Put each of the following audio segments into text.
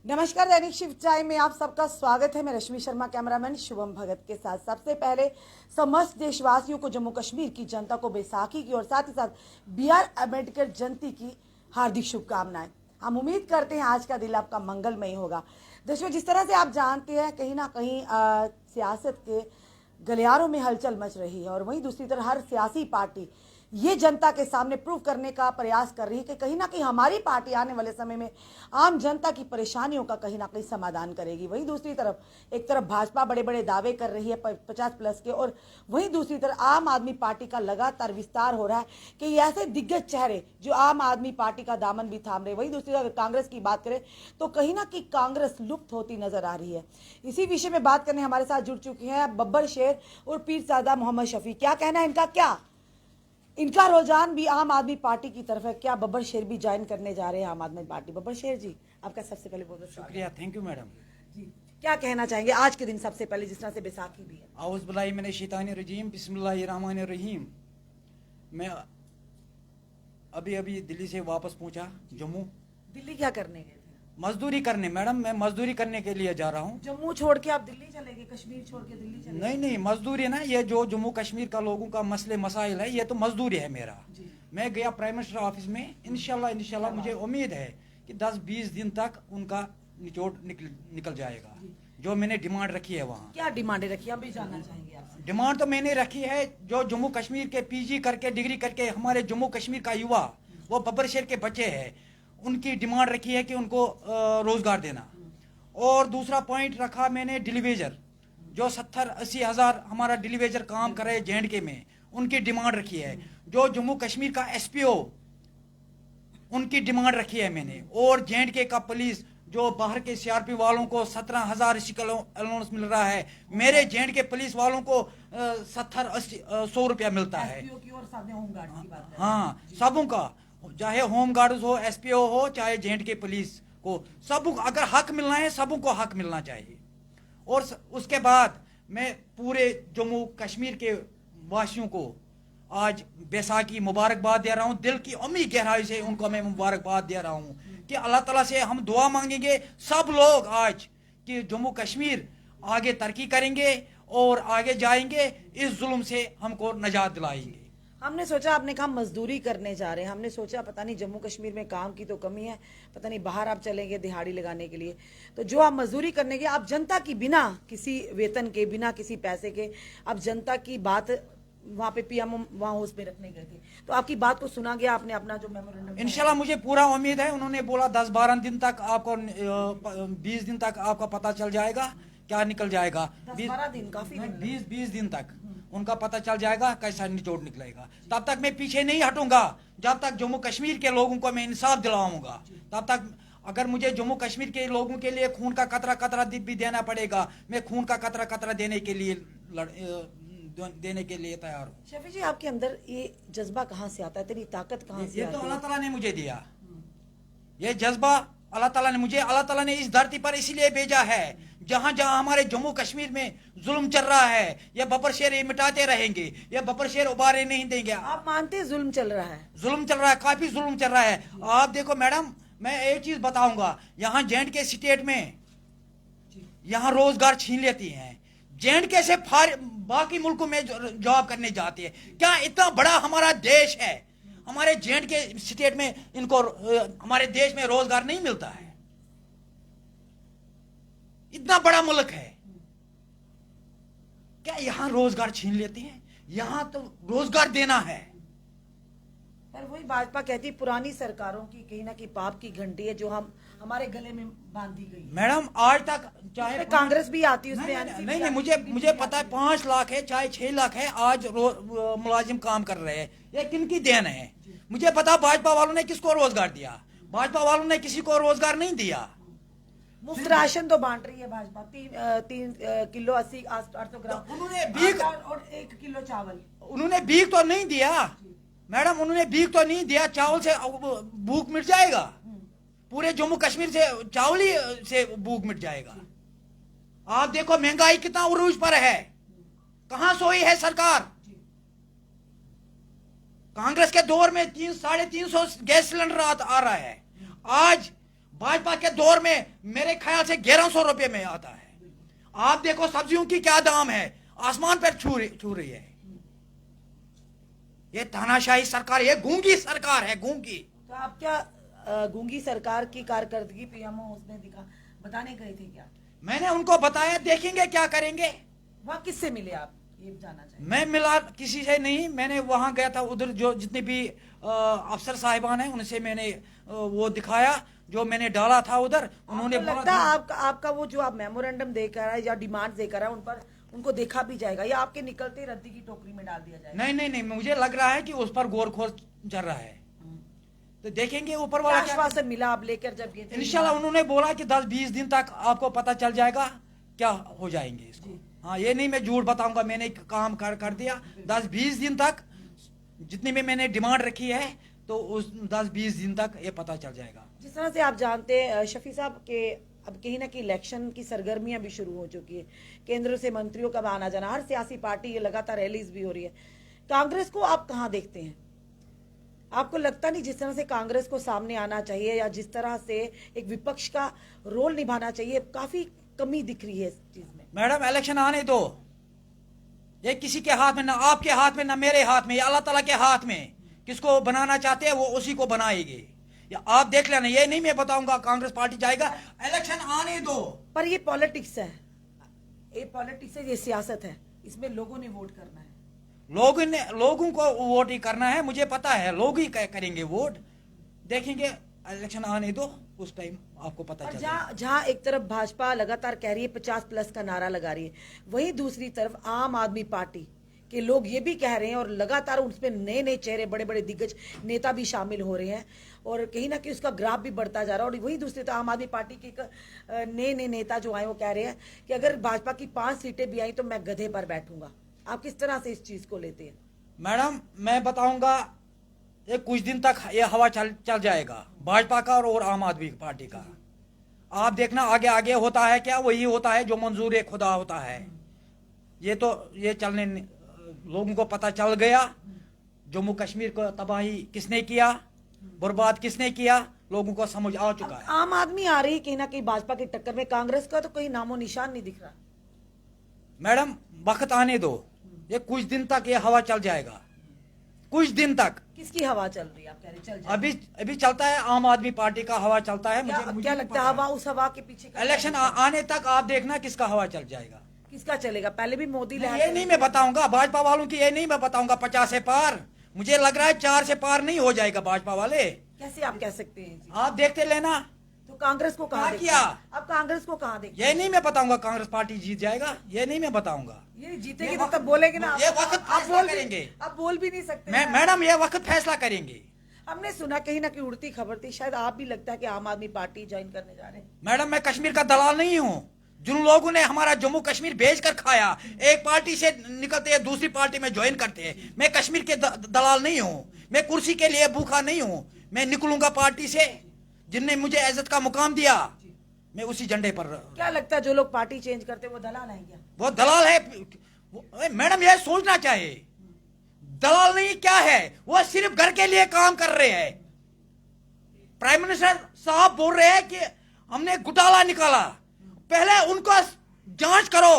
नमस्कार, दैनिक shift time में आप सबका स्वागत है। मैं रश्मि शर्मा, कैमरामैन शुभम भगत के साथ। सबसे पहले समस्त देशवासियों को, जम्मू कश्मीर की जनता को बैसाखी की और साथ ही साथ BR अम्बेडकर जयंती की हार्दिक शुभकामनाएं। हम उम्मीद करते हैं आज का दिन आपका मंगलमय होगा। दोस्तों, जिस तरह से आप जानते हैं, कहीं ना कहीं सियासत के गलियारों में हलचल मच रही है और वहीं दूसरी तरफ हर सियासी पार्टी ये जनता के सामने प्रूव करने का प्रयास कर रही है कि कहीं ना कहीं हमारी पार्टी आने वाले समय में आम जनता की परेशानियों का कहीं ना कहीं समाधान करेगी। वहीं दूसरी तरफ एक तरफ भाजपा बड़े बड़े दावे कर रही है 50+ के, और वहीं दूसरी तरफ आम आदमी पार्टी का लगातार विस्तार हो रहा है कि ये ऐसे दिग्गज चेहरे जो आम आदमी पार्टी का दामन भी थाम रहे। वहीं दूसरी तरफ कांग्रेस की बात करें तो कहीं ना कहीं कांग्रेस लुप्त होती नजर आ रही है। इसी विषय में बात करने हमारे साथ जुड़ चुकी हैं बब्बर शेर और पीरजादा मोहम्मद शफी। क्या कहना है इनका? क्या इनका रुझान भी आम आदमी पार्टी की तरफ है? क्या बब्बर शेर भी ज्वाइन करने जा रहे हैं आम आदमी पार्टी? बब्बर शेर जी, आपका सबसे पहले बहुत बहुत शुक्रिया। थैंक यू मैडम जी। क्या कहना चाहेंगे आज के दिन, सबसे पहले जिस तरह से बैसाखी भी है? आउज़ बिल्लाहि मिनश शैतानिर रजीम, बिस्मिल्लाहिर रहमानिर रहीम। मैं अभी दिल्ली से वापस पहुंचा जम्मू। दिल्ली क्या करने गए थे? मजदूरी करने। मैडम, मैं मजदूरी करने के लिए जा रहा हूँ। जम्मू छोड़ के आप दिल्ली चले गए? कश्मीर छोड़ के दिल्ली चले गए? नहीं, मजदूरी है ना। ये जो जम्मू कश्मीर का लोगों का मसले मसाइल है, ये तो मजदूरी है मेरा। मैं गया प्राइम मिनिस्टर ऑफिस में। इंशाल्लाह मुझे उम्मीद है कि 10-20 दिन तक उनका निचोड़ निकल जाएगा। जो मैंने डिमांड रखी है वहाँ। क्या डिमांड रखी है, हम भी जानना चाहेंगे आपसे। डिमांड तो मैंने रखी है, जो जम्मू कश्मीर के PG करके, डिग्री करके हमारे जम्मू कश्मीर का युवा, वो बब्बर शेर के बच्चे हैं, उनकी डिमांड रखी है कि उनको रोजगार देना। और दूसरा पॉइंट रखा मैंने डिलीवेजर, जो 70-80 हज़ार हमारा डिलीवेजर काम कर रहे हैं JNK में, उनकी डिमांड रखी है। जो जम्मू कश्मीर का SPO, उनकी डिमांड रखी है मैंने। और JNK का पुलिस, जो बाहर के CRP वालों को 17,000 अलाउंस मिल रहा है, मेरे JNK पुलिस वालों को 70-80-100 रुपया मिलता है। हाँ, सबों का, चाहे होम गार्ड्स हो, SPO हो, चाहे JNK पुलिस को, सबों अगर हक मिलना है, सबों को हक मिलना चाहिए। और उसके बाद मैं पूरे जम्मू कश्मीर के वासियों को आज बैसाखी मुबारकबाद दे रहा हूँ। दिल की अमी गहराई से उनको मैं मुबारकबाद दे रहा हूँ कि अल्लाह ताला से हम दुआ मांगेंगे सब लोग आज कि जम्मू कश्मीर आगे तरक्की करेंगे और आगे जाएंगे, इस जुल्म से हमको निजात दिलाएंगे। हमने सोचा, आपने कहा मजदूरी करने जा रहे हैं, हमने सोचा पता नहीं जम्मू कश्मीर में काम की तो कमी है, पता नहीं बाहर आप चलेंगे दिहाड़ी लगाने के लिए, तो जो आप मजदूरी करने के, आप जनता की बिना किसी वेतन के, बिना किसी पैसे के, आप जनता की बात वहाँ पे PM वहाँ हाउस में रखने गए थे, तो आपकी बात को सुना गया? आपने अपना जो मेमोरेंडम, इंशाल्लाह मुझे पूरा उम्मीद है। उन्होंने बोला 10-12 दिन तक आपको, 20 दिन तक आपका पता चल जाएगा क्या निकल जाएगा। 10-12 दिन काफी, 20 दिन तक उनका पता चल जाएगा कैसा निचोड़ निकलेगा। तब तक मैं पीछे नहीं हटूंगा जब तक जम्मू कश्मीर के लोगों को मैं इंसाफ दिलाऊंगा। तब तक अगर मुझे जम्मू कश्मीर के लोगों के लिए खून का कतरा भी देना पड़ेगा, मैं खून का कतरा देने के लिए तैयार हूँ। शफी जी, आपके अंदर ये जज्बा कहाँ से आता है, तेरी ताकत कहाँ से? ये तो अल्लाह ताला ने मुझे दिया, ये जज्बा अल्लाह ताला ने मुझे, अल्लाह ताला ने इस धरती पर इसीलिए भेजा है जहां जहां हमारे जम्मू कश्मीर में जुल्म चल रहा है, ये बब्बर शेर ये मिटाते रहेंगे, ये बब्बर शेर उबारे नहीं देंगे। आप मानते हैं जुल्म चल रहा है? जुल्म चल रहा है, काफी जुल्म चल रहा है। आप देखो मैडम, मैं एक चीज बताऊंगा, यहाँ JNK स्टेट में यहाँ रोजगार छीन लेती हैं। JNK से बाकी मुल्कों में जॉब करने जाते हैं। क्या इतना बड़ा हमारा देश है, हमारे JNK स्टेट में इनको, हमारे देश में रोजगार नहीं मिलता है? इतना बड़ा मुल्क है, क्या यहां रोजगार छीन लेते हैं? यहां तो रोजगार देना है। पर वही भाजपा कहती है पुरानी सरकारों की कहीं ना कहीं पाप की घंटी है जो हमारे गले में बांधी गई। मैडम, आज तक चाहे कांग्रेस भी आती है उसमें, नहीं, मुझे पता है 5 लाख है चाहे 6 लाख है, आज मुलाजिम काम कर रहे हैं। ये किनकी देन है? मुझे पता भाजपा वालों ने किसको रोजगार दिया। भाजपा वालों ने किसी को रोजगार नहीं दिया। मुफ्त राशन तो बांट रही है भाजपा, 3 किलो 80-800 ग्राम उन्होंने भीख और 1 किलो चावल, उन्होंने भीख तो नहीं दिया मैडम, उन्होंने भीख तो नहीं दिया। चावल से भूख मिट जाएगा? पूरे जम्मू कश्मीर से चावल ही से भूख मिट जाएगा? आप देखो महंगाई कितना उरूज पर है, कहां सोई है सरकार? कांग्रेस के दौर में 300-350 गैस सिलेंडर आ रहा है, आज भाजपा के दौर में मेरे ख्याल से 1100 रुपये में आता है। आप देखो सब्जियों की क्या दाम है, आसमान पर छू रही है। ये तानाशाही सरकार, ये गूंगी सरकार है, गूंगी। तो आप क्या गूंगी सरकार की कारकर्दगी पीएमओ उसने दिखा बताने गए थे क्या? मैंने उनको बताया, देखेंगे क्या करेंगे। वहाँ किससे मिले आप, ये जानना चाहिए। मैं मिला किसी से नहीं, मैंने वहां गया था, उधर जो जितने भी अफसर साहिबान हैं उनसे मैंने वो दिखाया जो मैंने डाला था उधर। उन्होंने लगता है आपका वो जो आप मेमोरेंडम देकर है या डिमांड देकर है उन पर उनको देखा भी जाएगा या आपके निकलते रद्दी की टोकरी में डाल दिया जाएगा? नहीं नहीं नहीं, मुझे लग रहा है कि उस पर गौर खोज चल रहा है। तो देखेंगे ऊपर वाला क्या आश्वासन मिला आप लेकर जब ये इंशाल्लाह। उन्होंने बोला कि 10-20 दिन तक आपको पता चल जाएगा क्या हो जाएंगे इसको। हाँ, ये नहीं मैं झूठ बताऊंगा, मैंने काम कर दिया। 10-20 दिन तक जितनी में मैंने डिमांड रखी है तो उस 10-20 दिन तक ये पता चल जाएगा। जिस तरह से आप जानते हैं शफी साहब के अब कहीं ना कहीं इलेक्शन की सरगर्मियां भी शुरू हो चुकी है, केंद्र से मंत्रियों का आना जाना, हर सियासी पार्टी ये लगातार रैलीज भी हो रही है। कांग्रेस को आप कहां देखते हैं? आपको लगता नहीं जिस तरह से कांग्रेस को सामने आना चाहिए या जिस तरह से एक विपक्ष का रोल निभाना चाहिए, काफी कमी दिख रही है इस चीज में? मैडम इलेक्शन आने दो, ये किसी के हाथ में, ना आपके हाथ में ना मेरे हाथ में, ये अल्लाह ताला के हाथ में। किसको बनाना चाहते हैं वो उसी को बनाएंगे। या आप देख लेना, ये नहीं मैं बताऊंगा कांग्रेस पार्टी जाएगा, इलेक्शन आने दो। पर ये पॉलिटिक्स है, ये पॉलिटिक्स है, ये सियासत है, इसमें लोगों ने वोट करना है। लोगों को वोट ही करना है, मुझे पता है लोग ही करेंगे वोट। देखेंगे इलेक्शन आने दो, उस टाइम आपको पता चल जाएगा। जहां एक तरफ भाजपा लगातार कह रही है 50+ का नारा लगा रही है, वहीं दूसरी तरफ आम आदमी पार्टी के लोग ये भी कह रहे हैं और लगातार उसमें नए नए चेहरे, बड़े बड़े दिग्गज नेता भी शामिल हो रहे हैं और कहीं ना कहीं उसका ग्राफ भी बढ़ता जा रहा है। और वहीं दूसरी तरफ आम आदमी पार्टी के नए नए नेता जो आए वो कह रहे हैं कि अगर भाजपा की 5 सीटें भी आई तो मैं गधे पर बैठूंगा। आप किस तरह से इस चीज को लेते हैं? मैडम मैं बताऊंगा, ये कुछ दिन तक ये हवा चल जाएगा भाजपा का और आम आदमी पार्टी का। आप देखना आगे आगे होता है क्या, वही होता है जो मंजूर खुदा होता है। ये तो ये चलने लोगों को पता चल गया, जम्मू कश्मीर को तबाही किसने किया, बर्बाद किसने किया, लोगों को समझ आ चुका है। आम आदमी आ रही है कहीं ना कहीं भाजपा की टक्कर में, कांग्रेस का तो कोई नामो निशान नहीं दिख रहा। मैडम वक्त आने दो, ये कुछ दिन तक ये हवा चल जाएगा, कुछ दिन तक। किसकी हवा चल रही है आप कह रहे? चल जाएगा। अभी चलता है आम आदमी पार्टी का हवा चलता है। मुझे क्या लगता है हवा, उस हवा के पीछे इलेक्शन आने तक आप देखना किसका हवा चल जाएगा। किसका चलेगा? पहले भी मोदी ये नहीं मैं बताऊंगा भाजपा वालों की, ये नहीं मैं बताऊंगा 50 से पार। मुझे लग रहा है 4 से पार नहीं हो जाएगा भाजपा वाले। कैसे आप कह सकते हैं जी? आप देखते लेना। तो कांग्रेस को कहाँ किया? अब कांग्रेस को कहाँ देखते? ये नहीं मैं बताऊंगा कांग्रेस पार्टी जीत जाएगा, ये नहीं मैं बताऊंगा। ये जीतेगी तो तब बोलेंगे ना। ये वक्त फैसला करेंगे। आप बोल भी नहीं सकते। मैडम ये वक्त फैसला करेंगे। हमने सुना कहीं ना कहीं उड़ती खबर थी, शायद आप भी लगता है कि आम आदमी पार्टी ज्वाइन करने जा रहे हैं। मैडम मैं कश्मीर का दलाल नहीं हूँ। जिन लोगों ने हमारा जम्मू कश्मीर बेच कर खाया, एक पार्टी से निकलते हैं दूसरी पार्टी में ज्वाइन करते हैं। मैं कश्मीर के दलाल नहीं हूँ, मैं कुर्सी के लिए भूखा नहीं हूँ। मैं निकलूंगा पार्टी से, जिनने मुझे इज्जत का मुकाम दिया, मैं उसी झंडे पर। क्या लगता है जो लोग पार्टी चेंज करते हैं वो दलाल हैं क्या? वो दलाल है मैडम, ये सोचना चाहिए। दलाल नहीं क्या है, वो सिर्फ घर के लिए काम कर रहे हैं। प्राइम मिनिस्टर साहब बोल रहे हैं कि हमने घोटाला निकाला, पहले उनको जांच करो।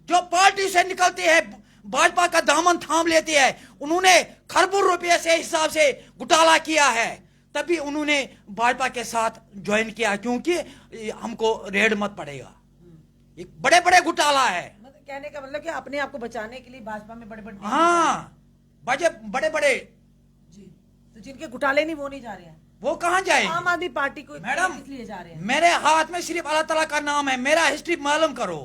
जो पार्टी से निकलती है, भाजपा का दामन थाम लेती है, उन्होंने खरबों रुपये से हिसाब से घोटाला किया है, तभी उन्होंने भाजपा के साथ ज्वाइन किया, क्योंकि हमको रेड मत पड़ेगा। एक बड़े बड़े घोटाला है। कहने का मतलब कि अपने आप को बचाने के लिए भाजपा में बड़े बड़े बड़े बड़े जी, तो जिनके घोटाले नहीं वो नहीं जा रहे हैं, वो कहाँ जाएंगे? आम आदमी पार्टी को मैडम इसलिए जा रहे हैं। मेरे हाथ में सिर्फ अल्लाह ताला का नाम है, मेरा हिस्ट्री मालूम करो।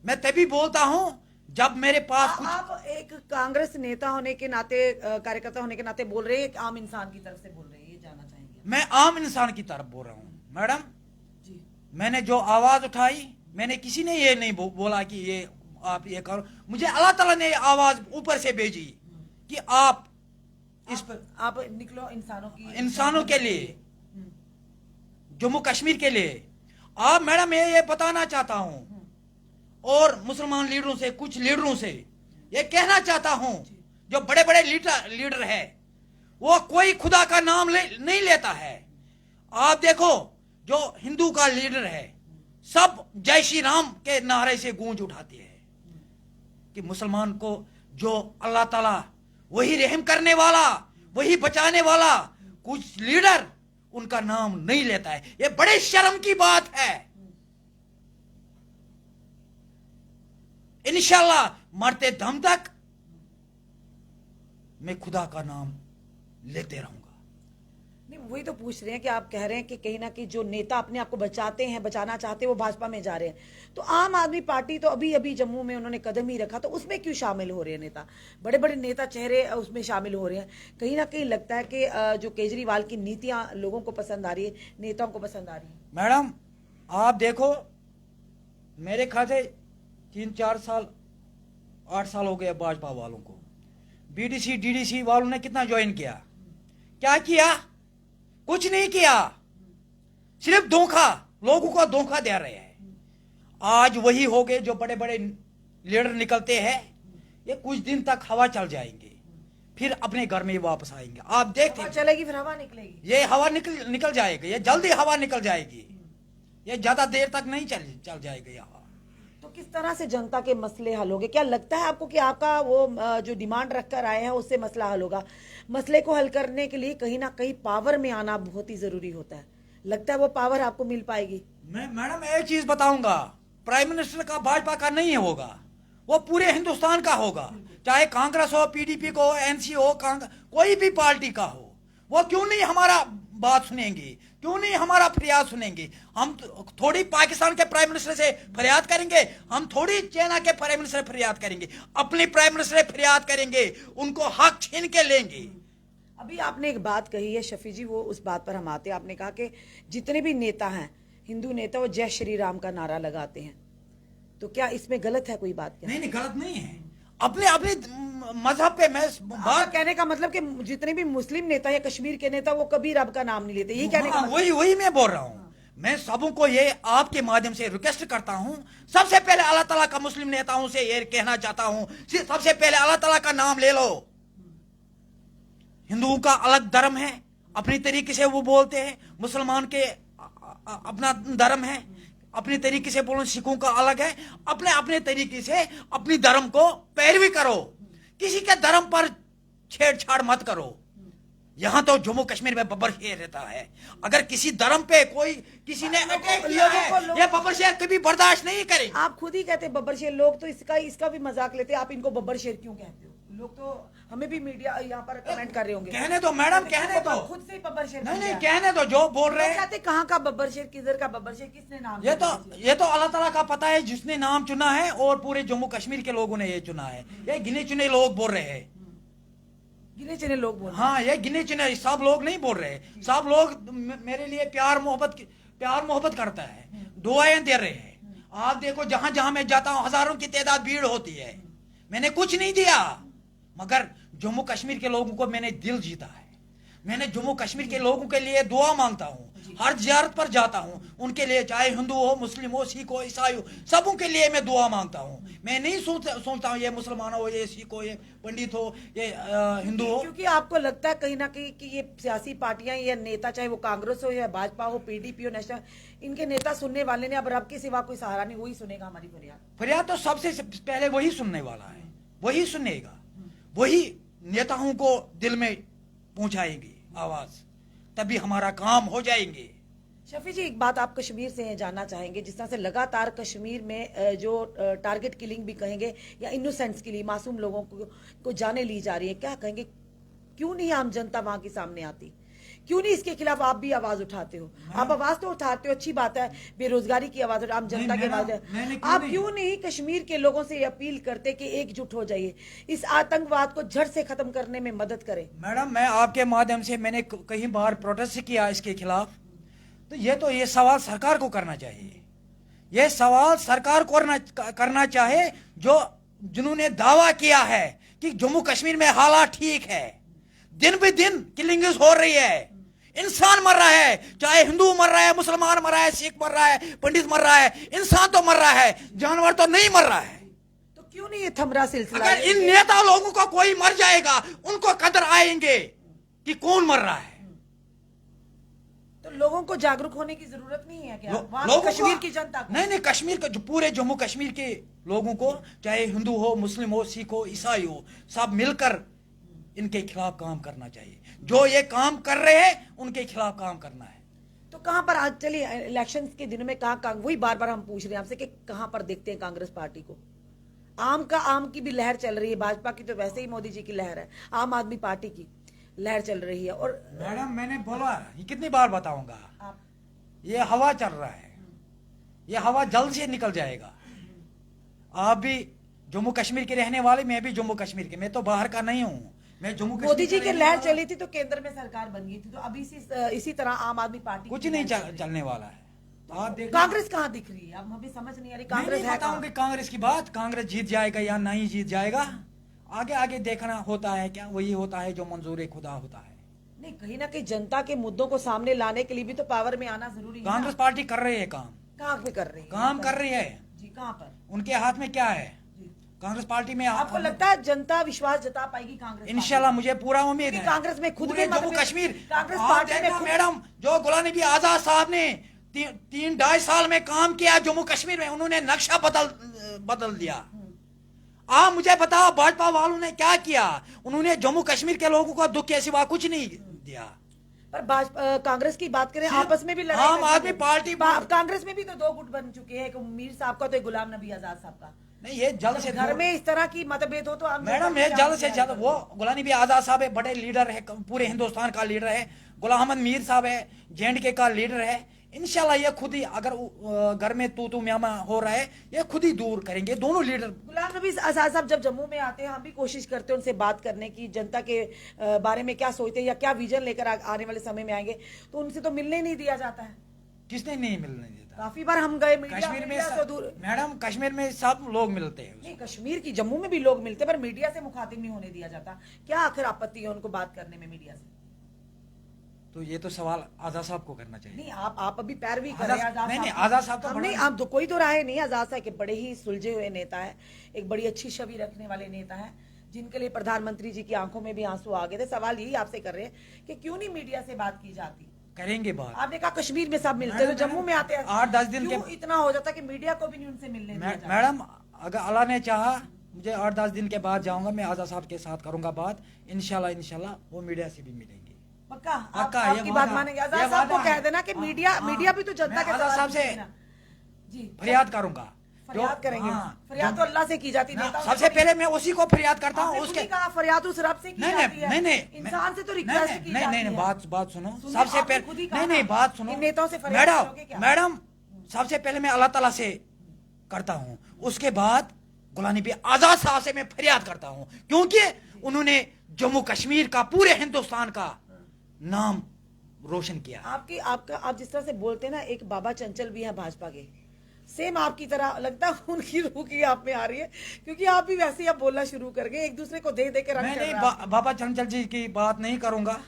मैं तभी बोलता हूँ जब मेरे पास कुछ। आप एक कांग्रेस नेता होने के नाते, कार्यकर्ता होने के नाते बोल रहे हैं, आम इंसान की तरफ से बोल रहे हैं, ये जानना चाहेंगे? मैं आम इंसान की तरफ बोल रहा हूँ मैडम जी। मैंने जो आवाज उठाई, मैंने किसी ने ये नहीं बोला कि ये आप ये करो। मुझे अल्लाह ताला ने आवाज ऊपर से भेजी कि आप इस पर आप निकलो इंसानों के लिए, जम्मू कश्मीर के लिए। आप मैडम मैं ये बताना चाहता हूं और मुसलमान लीडरों से, कुछ लीडरों से ये कहना चाहता हूं, जो बड़े बड़े लीडर है, वो कोई खुदा का नाम नहीं लेता है। आप देखो जो हिंदू का लीडर है, सब जय श्री राम के नारे से गूंज उठाती है कि मुसलमान को जो अल्लाह ताला वही रहम करने वाला, वही बचाने वाला, कुछ लीडर उनका नाम नहीं लेता है। ये बड़े शर्म की बात है। इंशाल्लाह मरते दम तक मैं खुदा का नाम लेते रहूंगा। नहीं, वही तो पूछ रहे हैं कि आप कह रहे हैं कि कहीं ना कहीं जो नेता अपने आप को बचाना चाहते हैं वो भाजपा में जा रहे हैं, तो आम आदमी पार्टी तो अभी अभी जम्मू में उन्होंने कदम ही रखा, तो उसमें क्यों शामिल हो रहे हैं नेता? बड़े बड़े नेता चेहरे उसमें शामिल हो रहे हैं। कहीं ना कहीं लगता है कि जो केजरीवाल की नीतियां लोगों को पसंद आ रही है, नेताओं को पसंद आ रही है। मैडम आप देखो, मेरे ख्याल से 3-4 साल 8 साल हो गए भाजपा वालों को। बीडीसी डीडीसी वालों ने कितना ज्वाइन किया, क्या किया? कुछ नहीं किया, सिर्फ धोखा, लोगों को धोखा दे रहे हैं। आज वही हो गए जो बड़े बड़े लीडर निकलते हैं, ये कुछ दिन तक हवा चल जाएंगे, फिर अपने घर में वापस आएंगे। आप देखते हवा चलेगी फिर हवा निकलेगी। ये हवा निकल जाएगी, ये जल्दी हवा निकल जाएगी, ये ज्यादा देर तक नहीं चल जाएगी ये हवा। तो किस तरह से जनता के मसले हल होंगे? क्या लगता है आपको कि आपका वो जो डिमांड रखकर आए हैं उससे मसला हल होगा? मसले को हल करने के लिए कहीं ना कहीं पावर में आना बहुत ही जरूरी होता है। लगता है वो पावर आपको मिल पाएगी? मैं मैडम एक चीज बताऊंगा, प्राइम मिनिस्टर का भाजपा का नहीं होगा, वो पूरे हिंदुस्तान का होगा। चाहे कांग्रेस हो, पीडीपी को, एनसी हो, कोई भी पार्टी का हो, वो क्यों नहीं हमारा बात सुनेंगे, क्यों नहीं हमारा फरियाद सुनेंगे? हम थोड़ी पाकिस्तान के प्राइम मिनिस्टर से फरियाद करेंगे, हम थोड़ी चाइना के प्राइम मिनिस्टर से फरियाद करेंगे, अपने प्राइम मिनिस्टर से फरियाद करेंगे, उनको हक छीन के लेंगे। अभी आपने एक बात कही है शफी जी, वो उस बात पर हम आते हैं। आपने कहा कि जितने भी नेता हैं, हिंदू नेता, वो जय श्री राम का नारा लगाते हैं, तो क्या इसमें गलत है कोई बात? क्या नहीं, गलत नहीं है। अपने अपने मजहब पे मैं बात कहने का मतलब कि जितने भी मुस्लिम नेता या कश्मीर के नेता वो कभी रब का नाम नहीं लेते, यही कहने का मतलब? वही मैं बोल रहा हूँ। मैं सबों को ये आपके माध्यम से रिक्वेस्ट करता हूँ, सबसे पहले अल्लाह ताला का मुस्लिम नेताओं से ये कहना चाहता हूँ, सबसे पहले अल्लाह ताला का नाम ले लो। हिंदुओं का अलग धर्म है, अपनी तरीके से वो बोलते हैं, मुसलमान के अपना धर्म है, अपने तरीके से बोलो, सिखों का अलग है, अपने अपने तरीके से अपनी धर्म को पैरवी करो, किसी के धर्म पर छेड़छाड़ मत करो। यहां तो जम्मू कश्मीर में बब्बर शेर रहता है, अगर किसी धर्म पे कोई किसी ने अटैक किया है, ये बब्बर शेर कभी बर्दाश्त नहीं करेंगे। आप खुद ही कहते हैं बब्बर शेर, लोग तो इसका भी मजाक लेते हैं, आप इनको बब्बर शेर क्यों कहते हो? लोग तो हमें भी मीडिया यहाँ पर कमेंट कर रहे होंगे। कहने दो मैडम, कहने दो, खुद से ही बब्बर शेर नहीं कहने दो, जो बोल रहे हैं। कहते कहाँ का बब्बर शेर, किधर का बब्बर शेर, किसने नाम? ये तो अल्लाह ताला का पता है जिसने नाम चुना है, और पूरे जम्मू कश्मीर के लोगों ने ये चुना है। ये गिने चुने लोग बोल रहे हैं, गिने चुने लोग बोल रहे हैं। हाँ, ये गिने चुने, सब लोग नहीं बोल रहे, सब लोग मेरे लिए प्यार मोहब्बत करता है, दुआएं दे रहे हैं। आप देखो, जहां जहां मैं जाता हूं हजारों की तादाद भीड़ होती है। मैंने कुछ नहीं दिया, मगर जम्मू कश्मीर के लोगों को मैंने दिल जीता है। मैंने जम्मू कश्मीर के लोगों के लिए दुआ मांगता हूँ, हर जियारत पर जाता हूँ उनके लिए, चाहे हिंदू हो, मुस्लिम हो, सिख हो, ईसाई हो, सबों के लिए मैं दुआ मांगता हूँ। मैं नहीं सोचता हूँ ये मुसलमान हो, ये सिख हो, ये पंडित हो, ये हिंदू हो। क्योंकि आपको लगता है कहीं ना कहीं कि ये सियासी पार्टियां या नेता, चाहे वो कांग्रेस हो या भाजपा हो, पीडीपी हो, नेशनल, इनके नेता सुनने वाले ने अब रब के सिवा कोई सहारा नहीं, वही सुनेगा हमारी फरियाद तो सबसे पहले वही सुनने वाला है, वही सुनेगा, वही नेताओं को दिल में पहुंचाएंगे आवाज, तभी हमारा काम हो जाएंगे। शफी जी, एक बात आप कश्मीर से जानना चाहेंगे, जिस तरह से लगातार कश्मीर में जो टारगेट किलिंग भी कहेंगे या इनोसेंट्स के लिए, मासूम लोगों को जाने ली जा रही है, क्या कहेंगे? क्यों नहीं आम जनता वहां के सामने आती? क्यों नहीं इसके खिलाफ आप भी आवाज उठाते हो? आप आवाज तो उठाते हो, अच्छी बात है, बेरोजगारी की आवाज, आम जनता की आवाज है। आप क्यों नहीं कश्मीर के लोगों से अपील करते कि एकजुट हो जाइए, इस आतंकवाद को जड़ से खत्म करने में मदद करें? मैडम, मैं आपके माध्यम से मैंने कई बार प्रोटेस्ट किया इसके खिलाफ, तो ये सवाल सरकार को करना चाहिए। ये सवाल सरकार को करना चाहे जिन्होंने दावा किया है कि जम्मू कश्मीर में हालात ठीक है। दिन पे दिन किलिंग्स हो रही है, इंसान मर रहा है, चाहे हिंदू मर रहा है, मुसलमान मर रहा है, सिख मर रहा है, पंडित मर रहा है, इंसान तो मर रहा है, जानवर तो नहीं मर रहा है। तो क्यों नहीं ये थम रहा सिलसिला? अगर इन नेता लोगों को कोई मर जाएगा, उनको कदर आएंगे कि कौन मर रहा है। तो लोगों को जागरूक होने की जरूरत नहीं है क्या? वहाँ लोगों कश्मीर को- की जनता को? नहीं कश्मीर का जो पूरे जम्मू कश्मीर के लोगों को, चाहे हिंदू हो, मुस्लिम हो, सिख हो, ईसाई हो, सब मिलकर इनके खिलाफ काम करना चाहिए। जो ये काम कर रहे हैं उनके खिलाफ काम करना है। तो कहां पर आज, चलिए इलेक्शन के दिनों में कहां वही बार बार हम पूछ रहे हैं आपसे कि कहां पर देखते हैं कांग्रेस पार्टी को? आम की भी लहर चल रही है, भाजपा की तो वैसे ही मोदी जी की लहर है, आम आदमी पार्टी की लहर चल रही है। और मैडम मैंने बोला, ये कितनी बार बताऊंगा, आप ये हवा चल रहा है, ये हवा जल्द से निकल जाएगा। आप भी जम्मू कश्मीर के रहने वाले, मैं भी जम्मू कश्मीर के, मैं तो बाहर का नहीं हूँ, मैं जम्मू कश्मीर मोदी जी का की रहने लहर वाला। चली थी तो केंद्र में सरकार बन गई थी, तो अभी इसी तरह आम आदमी पार्टी कुछ की नहीं लहर चल रही है। चलने वाला है। आप देखना। कांग्रेस कहाँ दिख रही है? अब हमें समझ नहीं आ रही कांग्रेस है कहाँ? बताऊंगी कांग्रेस की बात, कांग्रेस जीत जाएगा या नहीं जीत जाएगा, आगे आगे देखना होता है क्या, वही होता है जो मंजूर खुदा होता है। नहीं, कहीं ना कहीं जनता के मुद्दों को सामने लाने के लिए भी तो पावर में आना जरूरी है ना। कांग्रेस पार्टी कर रही है काम, कहाँ पे कर रही है? काम कर रही है। जी, कहाँ पर? उनके हाथ में क्या है? जी। कांग्रेस पार्टी में आपको लगता है जनता विश्वास जता पाएगी कांग्रेस? इंशाल्लाह मुझे पूरा उम्मीद है। कांग्रेस में खुद पूरे के जम्मू मतभेद- कश्मीर, कांग्रेस आप पार्टी में देखना खुद- मैडम, जो गुलाम नबी आजाद साहब ने 3-2.5 साल में काम किया जम्मू कश्मीर में, उन्होंने नक्शा बदल दिया। आप मुझे बताओ भाजपा वालों ने क्या किया? उन्होंने जम्मू कश्मीर के लोगों को दुख के सिवा कुछ नहीं दिया। पर कांग्रेस की बात करें, सिर्फ आपस में भी लड़ाई आम लगी है। आदमी पार्टी- कांग्रेस में भी तो 2 गुट बन चुके हैं, एक मीर साहब का तो एक गुलाम नबी आजाद साहब का। नहीं, ये जल्द से घर में इस तरह की मतभेद हो तो आम जनता मैडम, को ये क्या जल्द से मुश्किल जल्द, है? वो गुलाम नबी आजाद साहब है, बड़े लीडर है, पूरे हिंदुस्तान का लीडर है। गुलाम अहमद मीर साहब है, JNK का लीडर है। इंशाल्लाह ये खुद ही, अगर घर में तू म्यामा हो रहा है, ये खुद ही दूर करेंगे दोनों लीडर। गुलाम नबी आजाद साहब जब जम्मू में आते हैं, हम भी कोशिश करते हैं उनसे बात करने की, जनता के बारे में क्या सोचते हैं या क्या विजन लेकर आने वाले समय में आएंगे, तो उनसे तो मिलने नहीं दिया जाता है। किसने नहीं मिलने देता? काफी बार हम गए कश्मीर में मीडिया तो दूर। मैडम, कश्मीर में सब लोग मिलते हैं। नहीं, कश्मीर की जम्मू में भी लोग मिलते हैं, पर मीडिया से मुखातिब नहीं होने दिया जाता। क्या आखिर आपत्ति है उनको बात करने में मीडिया से? तो ये तो सवाल आजाद साहब को करना चाहिए। नहीं, आप अभी पैरवी कर आजाद- रहे हैं आजाद नहीं, साहब नहीं, की। आजाद साहब तो हम बड़ा- नहीं, आप तो कोई तो राय नहीं, आजाद साहब के बड़े ही सुलझे हुए नेता है, एक बड़ी अच्छी छवि रखने वाले नेता है, जिनके लिए प्रधानमंत्री जी की आंखों में भी आंसू आ गए थे। सवाल यही आपसे कर रहे हैं कि क्यों नहीं मीडिया से बात की जाती? करेंगे बात। आपने कहा कश्मीर में सब मिलते हैं, तो जम्मू में आते हैं 8-10 दिन क्यों के- इतना हो जाता कि मीडिया को भी नहीं उनसे मिलने दिया जाता? मैडम, अगर अल्लाह ने चाहा, मुझे 8-10 दिन के बाद जाऊंगा, मैं आजाद साहब के साथ करूंगा बात। इंशाल्लाह वो मीडिया से भी मिलेंगे। पक्का? पक्का, ये आपकी बात वादा- मानेंगे? ये आजाद साहब को वादा कह है। देना कि हाँ, मीडिया हाँ। मीडिया भी तो जनता मैं के आजाद सवाल साहब से पूछेगी ना। जी, फरियाद करूंगा। फरियाद करेंगे। हाँ, फरियाद तो अल्लाह से की जाती है, नेताओं से सबसे तो पहले मैं उसी को फरियाद करता आपने हूँ। खुद उसके ही कहा फरियाद उस रब से की जाती है। नहीं, इंसान से तो नहीं, रिक्वेस्ट नहीं, की नहीं, जाती नहीं, है। बात सुनो। सुनिए, सबसे आपने खुद ही पहले कहा नहीं, ना बात सुनो। कि नेताओं से फरियाद करोगे क्या? मैडम, सबसे पहले मैं अल्लाह ताला से करता हूँ, उसके बाद गुलाम नबी आजाद साहब से मैं फरियाद करता हूँ, क्योंकि उन्होंने जम्मू कश्मीर का, पूरे हिंदुस्तान का नाम रोशन किया। आप जिस तरह से बोलते हैं ना, एक बाबा चंचल भी हैं भाजपा के, सेम आपकी तरह लगता है उनकी रूह की आप में आ रही है, क्योंकि आप भी वैसे ही अब बोलना शुरू कर गए, एक दूसरे को दे दे के रंग मैं चढ़ नहीं, रहा है। बाबा चंचल जी की बात नहीं करूंगा,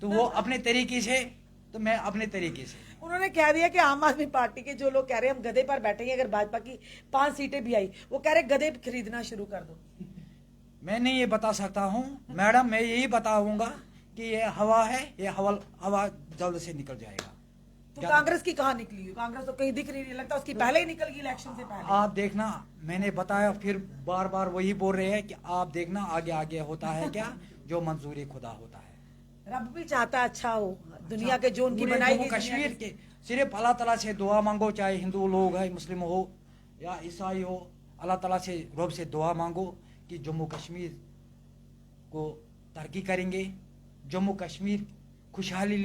तो वो अपने तरीके से, तो मैं अपने तरीके से। उन्होंने कह दिया कि आम आदमी पार्टी के जो लोग कह रहे हैं हम गधे पर बैठेंगे अगर भाजपा की 5 सीटें भी आई, वो कह रहे गधे खरीदना शुरू कर दो। मैं नहीं ये बता सकता हूँ मैडम, मैं यही बताऊंगा कि ये हवा है, ये हवा जल्द से निकल जाएगा। तो कांग्रेस की कहाँ निकली? कांग्रेस तो कहीं दिख नहीं लगता, उसकी पहले ही निकल गई इलेक्शन से पहले। आप देखना, मैंने बताया, फिर बार बार वही बोल रहे हैं कि आप देखना आगे आगे होता है क्या, जो मंजूरी खुदा होता है। रब भी चाहता है अच्छा हो, दुनिया के जो उनकी पूरे बनाई जम्मू गई कश्मीर के सिर्फ अल्लाह ताला से दुआ मांगो, चाहे हिंदू लोग है, मुस्लिम हो या ईसाई हो, अल्लाह ताला से, रब से दुआ मांगो कि जम्मू कश्मीर को तरक्की करेंगे, जम्मू कश्मीर खुशहाली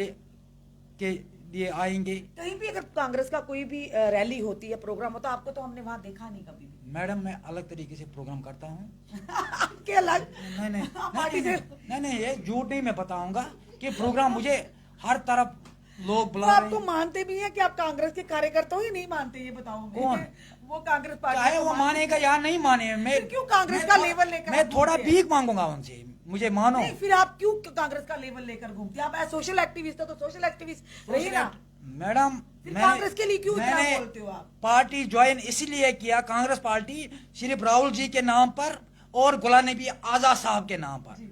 के लिए आएंगे। कहीं भी अगर कांग्रेस का कोई भी रैली होती है, प्रोग्राम होता है, आपको तो हमने वहां देखा नहीं कभी भी। मैडम, मैं अलग तरीके से प्रोग्राम करता हूँ। आपके अलग नहीं नहीं पार्टी से नहीं, ये झूठ नहीं मैं बताऊंगा कि प्रोग्राम मुझे हर तरफ लोग वो बुला रहे आपको हैं। मानते भी हैं कि आप कांग्रेस के कार्यकर्ता हो ही नहीं मानते? ये बताओ मुझे। कौन? वो कांग्रेस पार्टी चाहे को वो मानते- मानेगा या नहीं माने, मैं फिर क्यों कांग्रेस का लेवल लेकर मैं आप थोड़ा घूमते हैं? भीख मांगूंगा उनसे, मुझे मानो। नहीं, फिर आप क्यों कांग्रेस का लेवल लेकर घूमते हैं? आप सोशल एक्टिविस्ट हो तो सोशल एक्टिविस्ट रहिए ना। मैडम, फिर कांग्रेस के लिए क्यों इतना मैंने बोलते हो आप? पार्टी ज्वाइन इसलिए किया, कांग्रेस पार्टी सिर्फ राहुल जी के नाम पर और गुलाम नबी आजाद साहब के नाम पर।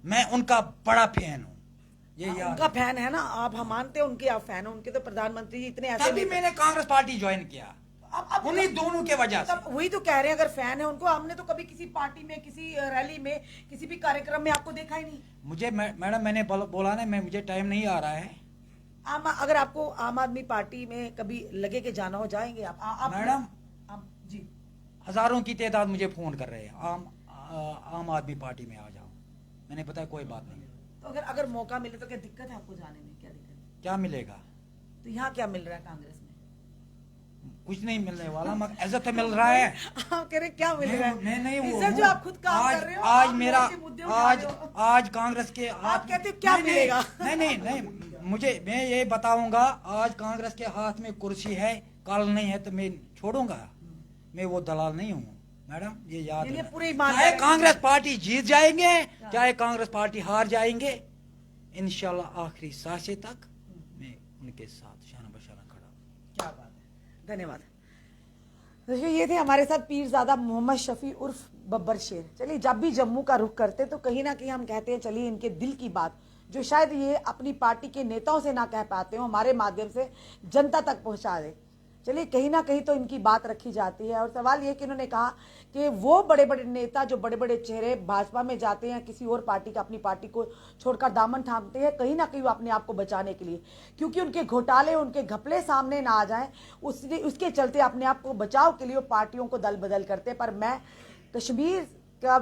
मैं उनका बड़ा फैन हूँ। ये याद उनका फैन है ना आप, हम मानते हैं उनके आप फैन हो, उनके तो प्रधानमंत्री जी इतने ऐसे तभी मैंने कांग्रेस पार्टी ज्वाइन किया, अब उन्हीं दोनों के वजह से। तब वही तो कह रहे हैं, अगर फैन है उनको, हमने तो कभी किसी पार्टी में, किसी रैली में, किसी भी कार्यक्रम में आपको देखा ही नहीं। मुझे मैडम मैंने बोला ना, मुझे टाइम नहीं आ रहा है। अगर आपको आम आदमी पार्टी में कभी लगे कि जाना हो, जाएंगे आप मैडम जी। हजारों की तादाद मुझे फोन कर रहे हैं, आम आदमी पार्टी में आ जाओ, मैंने बताया कोई बात नहीं। तो अगर मौका मिले तो क्या दिक्कत है आपको जाने में, क्या दिक्कत है? क्या मिलेगा? तो यहाँ क्या मिल रहा है कांग्रेस में? कुछ नहीं मिलने वाला, मगर ऐसा तो मिल रहा है। आप कह रहे क्या मिल रहा है? मैं नहीं इज्जत जो आप खुद काम कर रहे हो, आज आप मेरा ऐसे मुद्दे उठा रहे हो। आज कांग्रेस के आप कहते हो क्या मिलेगा? नहीं मैं ये बताऊंगा, आज कांग्रेस के हाथ में कुर्सी है, कल नहीं है तो मैं छोड़ूंगा, मैं वो दलाल नहीं हूँ मैडम, ये याद ये रखना। पूरे ईमानदारी चाहे से- कांग्रेस पार्टी जीत जाएंगे, चाहे कांग्रेस पार्टी हार जाएंगे, इंशाल्लाह आखिरी सांसे तक मैं उनके साथ शाना बशाना खड़ा हूं। क्या बात है, धन्यवाद। देखिए ये थे हमारे साथ पीरजादा मोहम्मद शफी उर्फ बब्बर शेर। चलिए जब भी जम्मू का रुख करते तो कहीं ना कहीं हम कहते हैं चलिए इनके दिल की बात जो शायद ये अपनी पार्टी के नेताओं से ना कह पाते हो, हमारे माध्यम से जनता तक पहुंचा दे। चलिए कहीं ना कहीं तो इनकी बात रखी जाती है। और सवाल ये कि इन्होंने कहा कि वो बड़े बड़े नेता जो बड़े बड़े चेहरे भाजपा में जाते हैं, किसी और पार्टी का, अपनी पार्टी को छोड़कर दामन थामते हैं, कहीं ना कहीं वो अपने आप को बचाने के लिए, क्योंकि उनके घोटाले, उनके घपले सामने ना आ जाएं, उसके चलते अपने आप को बचाव के लिए वो पार्टियों को दल बदल करते। पर मैं कश्मीर का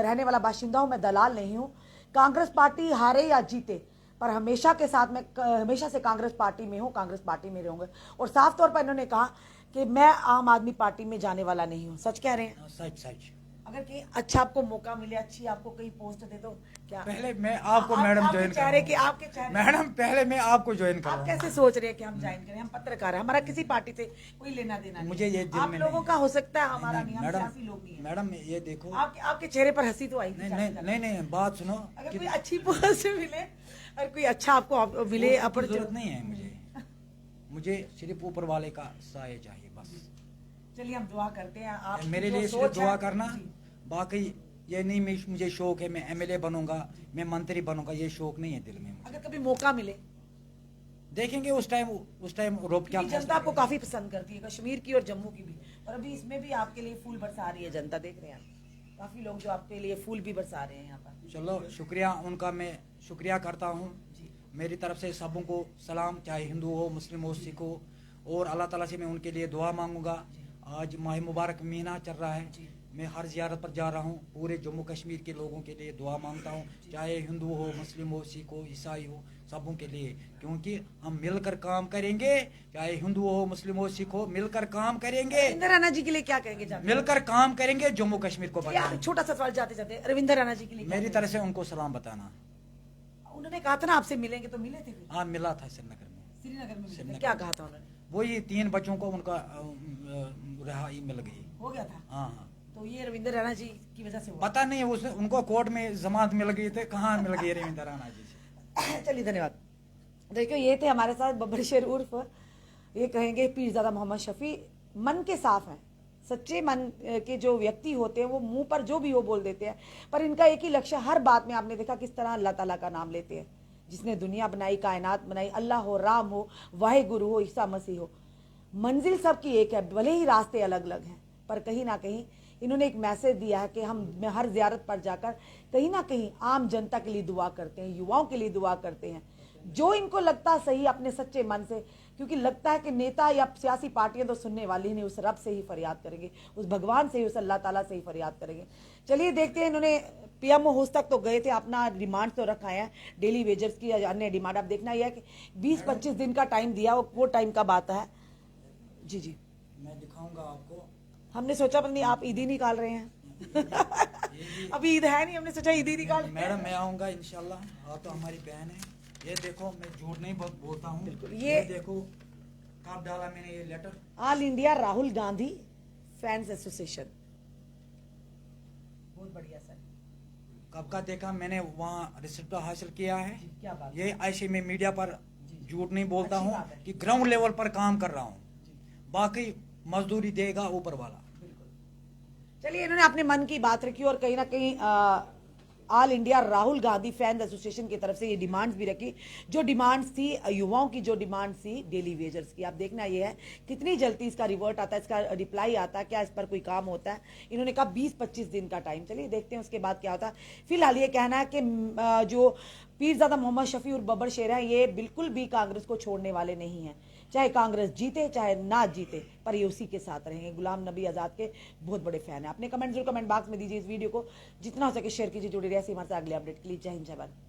रहने वाला बाशिंदा हूँ, मैं दलाल नहीं हूँ। कांग्रेस पार्टी हारे या जीते, पर हमेशा के साथ मैं हमेशा से कांग्रेस पार्टी में हूँ, कांग्रेस पार्टी में रहूंगा। और साफ तौर पर इन्होंने कहा कि मैं आम आदमी पार्टी में जाने वाला नहीं हूँ। सच कह रहे हैं? सच। अगर कहीं अच्छा आपको मौका मिले, अच्छी आपको कहीं पोस्ट दे तो क्या? पहले मैं आपको मैडम ज्वाइन करूँ मैडम, पहले मैं आपको ज्वाइन आप करूँ। कैसे सोच रहे हैं कि हम ज्वाइन करें? हम पत्रकार हैं, हमारा किसी पार्टी से कोई लेना देना नहीं। मुझे ये दिल आप में लोगों नहीं। का हो सकता है, हमारा नहीं, हम मैडम सियासी लोग नहीं हैं। मैडम ये देखो, आपके चेहरे पर हंसी तो आई थी। नहीं बात सुनो, अगर कोई अच्छी पोस्ट मिले और कोई अच्छा आपको मिले, जरूरत नहीं है मुझे सिर्फ ऊपर वाले का साया चाहिए बस। चलिए हम दुआ करते हैं, आप मेरे लिए सिर्फ दुआ करना, बाकी ये नहीं मुझे शौक है मैं एमएलए बनूंगा, मैं मंत्री बनूंगा, ये शौक नहीं है दिल में मुझे। अगर कभी मौका मिले, देखेंगे उस टाइम रोप क्या जनता आपको काफी पसंद करती है, कश्मीर की और जम्मू की भी। और अभी इसमें भी आपके लिए फूल बरसा रही है जनता, देख रहे हैं आप, काफी लोग जो आपके लिए फूल भी बरसा रहे हैं यहाँ पर। चलो शुक्रिया, उनका मैं शुक्रिया करता हूँ। मेरी तरफ से सबों को सलाम, चाहे हिंदू हो, मुस्लिम हो, सिख हो, और अल्लाह ताला से मैं उनके लिए दुआ मांगूंगा। आज माह मुबारक महीना चल रहा है, मैं हर जियारत पर जा रहा हूँ, पूरे जम्मू कश्मीर के लोगों के लिए दुआ मांगता हूँ, चाहे हिंदू हो, मुस्लिम हो, सिख हो, ईसाई हो, सबों के लिए, क्योंकि हम मिलकर काम करेंगे, चाहे हिंदू हो, मुस्लिम हो, सिख हो, मिलकर काम करेंगे। रविंद्र राणा जी के लिए क्या कहेंगे? मिलकर काम करेंगे, जम्मू कश्मीर को यार बचाएंगे। छोटा सा सवाल जाते जाते, रविंद्र राणा जी के लिए मेरी तरफ से उनको सलाम बताना। उन्होंने कहा था ना आपसे मिलेंगे, तो मिले थे फिर? हाँ मिला था श्रीनगर में। श्रीनगर में मिले थे। श्रीनगर क्या में। कहा था उन्होंने? वही 3 बच्चों को उनका रिहाई मिल गई। हो गया था? हाँ तो ये रविंद्र राणा जी की वजह से हुआ? पता नहीं, उनको कोर्ट में जमानत मिल गई थी, कहाँ मिल गई रविंद्र राणा जी से। चलिए धन्यवाद। देखिए ये थे हमारे साथ बब्बर शेर उर्फ, ये कहेंगे पीरजादा मोहम्मद शफी। मन के साफ हैं, सच्चे मन के जो व्यक्ति होते हैं वो मुंह पर जो भी वो बोल देते हैं, पर इनका एक ही लक्ष्य, हर बात में आपने देखा किस तरह अल्लाह ताला का नाम लेते हैं। जिसने दुनिया बनाई, कायनात बनाई, अल्लाह हो, राम हो, वाहे गुरु हो, ईसा मसीह हो, मंजिल सबकी एक है, भले ही रास्ते अलग अलग हैं, पर कहीं ना कहीं इन्होंने एक मैसेज दिया है कि हम हर जियारत पर जाकर कहीं ना कहीं आम जनता के लिए दुआ करते हैं, युवाओं के लिए दुआ करते हैं, जो इनको लगता सही अपने सच्चे मन से। क्योंकि लगता है कि नेता या सियासी पार्टियां तो सुनने वाली नहीं, उस रब से ही फरियाद करेंगे, उस भगवान से ही, उस अल्लाह ताला से ही फरियाद करेंगे। चलिए देखते हैं, इन्होंने पीएमओ हाउस तक तो गए थे, अपना डिमांड तो रखा है, डेली वेजर्स की अन्य डिमांड। आप देखना यह है कि 20-25 दिन का टाइम दिया, वो टाइम कब आता है? जी मैं दिखाऊंगा आपको। हमने सोचा पता नहीं आप ईद ही निकाल रहे हैं। अभी ईद है नहीं, हमने सोचा ईद ही निकाल। मैडम मैं आऊंगा इंशाल्लाह, आप तो हमारी बहन है। ये देखो मैं झूठ नहीं बोलता हूँ, ये देखो कब डाला मैंने ये letter. All India Rahul Gandhi fans association, बहुत बढ़िया सर। कब का देखा मैंने, वहाँ रिसिप्ट हासिल किया है। क्या बात, ये ऐसे में मीडिया पर झूठ नहीं बोलता अच्छी हूँ बात है। कि ग्राउंड लेवल पर काम कर रहा हूँ, बाकी मजदूरी देगा ऊपर वाला। चलिए इन्होंने अपने मन की बात रखी और कहीं ना कहीं all India Rahul Gandhi fans association की तरफ से ये डिमांड्स भी रखी, जो डिमांड्स थी युवाओं की, जो डिमांड्स थी डेली वेजर्स की। आप देखना ये है कितनी जल्दी इसका रिवर्ट आता है, इसका रिप्लाई आता है, क्या इस पर कोई काम होता है। इन्होंने कहा 20-25 दिन का टाइम, चलिए देखते हैं उसके बाद क्या होता है। फिलहाल ये कहना है कि जो पीरजादा मोहम्मद शफी और बब्बर शेर हैं, ये बिल्कुल भी कांग्रेस को छोड़ने वाले नहीं हैं, चाहे कांग्रेस जीते चाहे ना जीते, पर ये उसी के साथ रहेंगे। गुलाम नबी आज़ाद के बहुत बड़े फैन हैं। अपने कमेंट जरूर कमेंट बॉक्स में दीजिए। इस वीडियो को जितना हो सके शेयर कीजिए। जुड़े रहिए हमारे साथ अगले अपडेट के लिए। जय हिंद, जय भारत।